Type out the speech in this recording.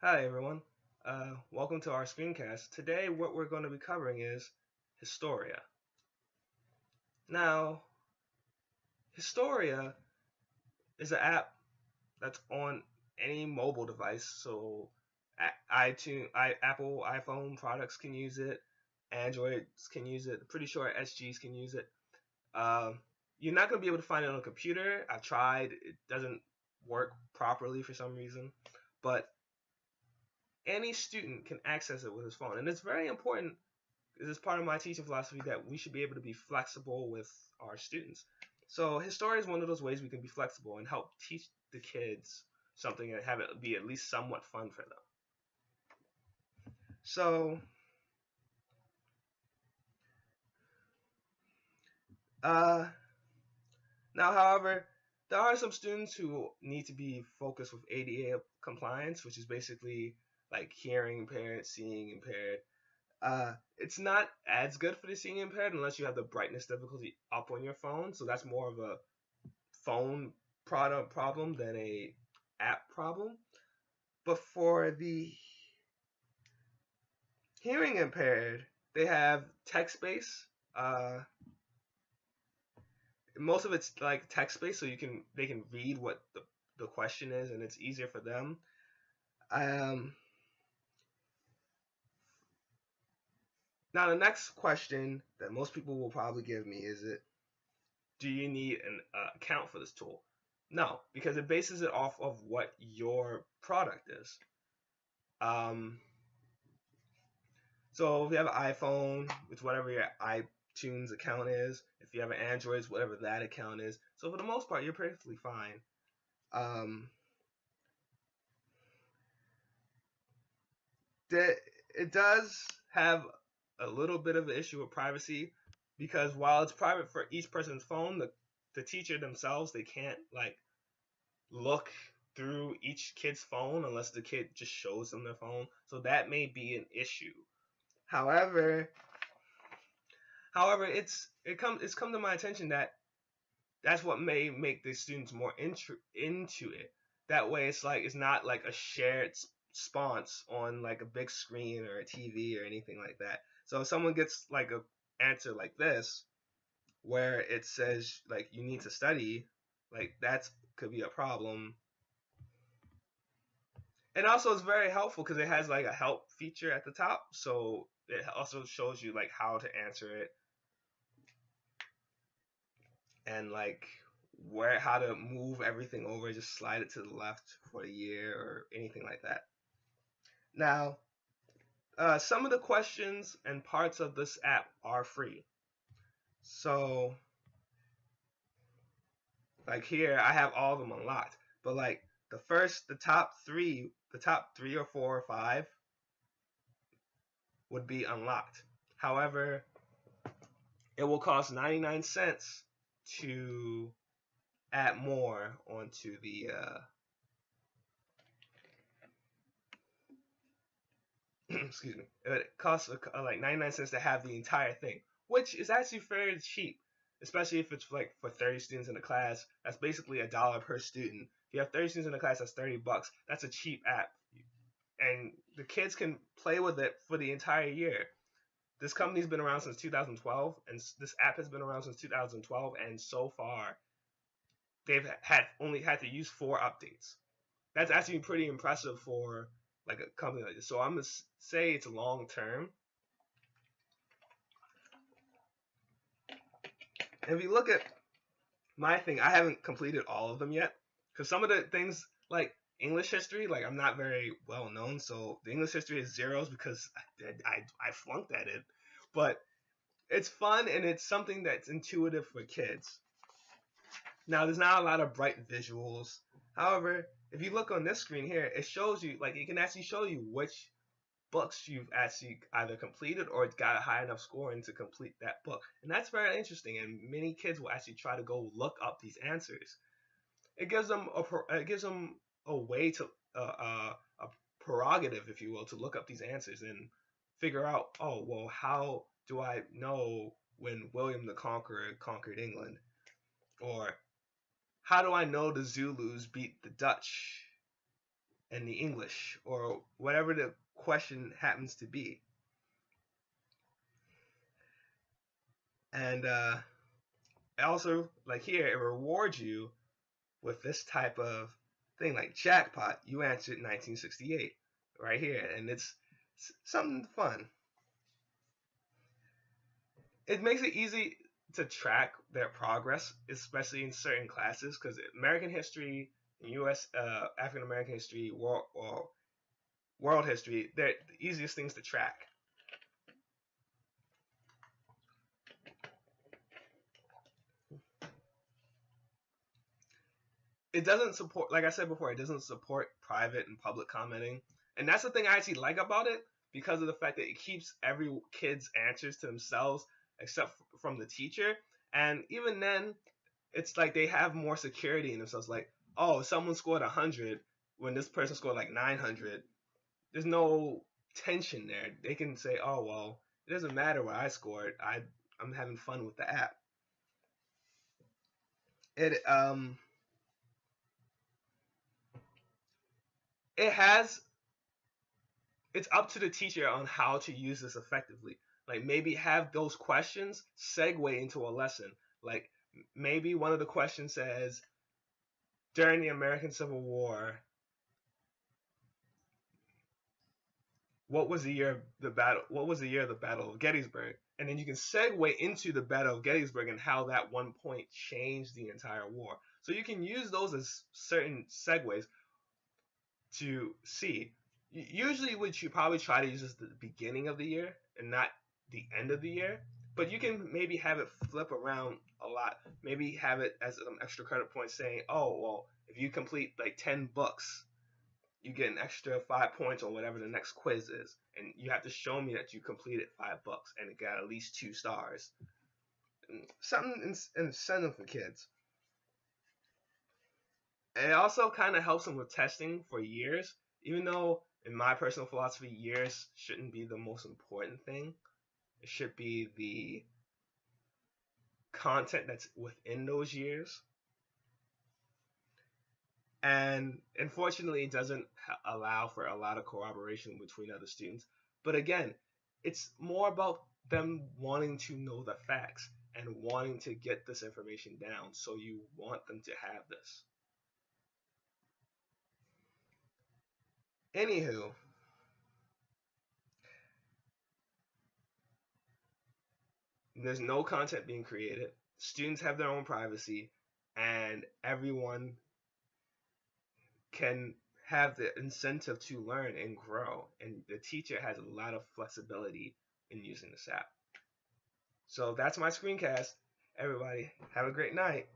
Hi everyone, welcome to our screencast. Today what we're going to be covering is Historia. Now, Historia is an app that's on any mobile device, so Apple iPhone products can use it, Androids can use it, pretty sure SGs can use it. Um, you're not going to be able to find it on a computer. I've tried, it doesn't work properly for some reason, but any student can access it with his phone, and it's very important. This is part of my teaching philosophy that we should be able to be flexible with our students. So Historia is one of those ways we can be flexible and help teach the kids something and have it be at least somewhat fun for them. So uh, now, however, there are some students who need to be focused with ADA compliance, which is basically like hearing impaired, seeing impaired. It's not as good for the seeing impaired unless you have the brightness difficulty up on your phone. So that's more of a phone product problem than a app problem. But for the hearing impaired, they have text based. Most of it's like text based, so they can read what the question is, and it's easier for them. Um, Now the next question that most people will probably give me is it do you need an account for this tool? No, because it bases it off of what your product is. Um, so if you have an iPhone, it's whatever your iTunes account is. If you have an Android, it's whatever that account is. So for the most part, you're perfectly fine. Um, it does have a little bit of an issue with privacy because while it's private for each person's phone, the teacher themselves they can't like look through each kid's phone unless the kid just shows them their phone. So that may be an issue. However, it's come to my attention that that's what may make the students more into it. That way, it's not like a shared response on like a big screen or a TV or anything like that. So if someone gets like a answer like this, where it says like you need to study, like that could be a problem. And also, it's very helpful because it has like a help feature at the top, so it also shows you like how to answer it and like where how to move everything over, just slide it to the left for the year or anything like that. Now, some of the questions and parts of this app are free. So, like here, I have all of them unlocked, but like the top three or four or five would be unlocked. However, it will cost 99 cents to add more onto the excuse me, it costs like 99 cents to have the entire thing, which is actually fairly cheap, especially if it's like for 30 students in a class. That's basically $1 per student. If you have 30 students in a class, that's 30 bucks. That's a cheap app, and the kids can play with it for the entire year. This company's been around since 2012, and this app has been around since 2012, and so far they've only had to use 4 updates. That's actually pretty impressive for like a company like this. So I'm gonna say it's long term. If you look at my thing, I haven't completed all of them yet because some of the things like English history, like I'm not very well known, so the English history is zeros because I flunked at it. But it's fun and it's something that's intuitive for kids. Now, there's not a lot of bright visuals. However, if you look on this screen here, it shows you, like, it can actually show you which books you've actually either completed or got a high enough scoring to complete that book. And that's very interesting, and many kids will actually try to go look up these answers. It gives them a way to, a prerogative, if you will, to look up these answers and figure out, oh, well, how do I know when William the Conqueror conquered England? Or how do I know the Zulus beat the Dutch and the English, or whatever the question happens to be. And also, like here, it rewards you with this type of thing, like jackpot. You answered 1968 right here, and it's something fun. It makes it easy to track their progress, especially in certain classes, because American history, U.S. African American history, world history, they're the easiest things to track. It doesn't support, like I said before, it doesn't support private and public commenting, and that's the thing I actually like about it, because of the fact that it keeps every kid's answers to themselves except from the teacher. And even then, it's like they have more security in themselves. Like, oh, someone scored 100 when this person scored like 900. There's no tension there. They can say, oh well, it doesn't matter what I scored. I'm having fun with the app. It it has it's up to the teacher on how to use this effectively. Like maybe have those questions segue into a lesson. Like maybe one of the questions says, during the American Civil War, what was the year of the battle? What was the year of the Battle of Gettysburg? And then you can segue into the Battle of Gettysburg and how that one point changed the entire war. So you can use those as certain segues to see. Usually, what you probably try to use is the beginning of the year and not the end of the year. But you can maybe have it flip around a lot. Maybe have it as an extra credit point saying, oh, well, if you complete like 10 books, you get an extra 5 points on whatever the next quiz is. And you have to show me that you completed 5 books and it got at least 2 stars. Something incentive for kids. And it also kind of helps them with testing for years, even though in my personal philosophy, years shouldn't be the most important thing. It should be the content that's within those years. And unfortunately, it doesn't allow for a lot of corroboration between other students. But again, it's more about them wanting to know the facts and wanting to get this information down. So you want them to have this. Anywho, there's no content being created. Students have their own privacy, and everyone can have the incentive to learn and grow. And the teacher has a lot of flexibility in using this app. So that's my screencast. Everybody, have a great night.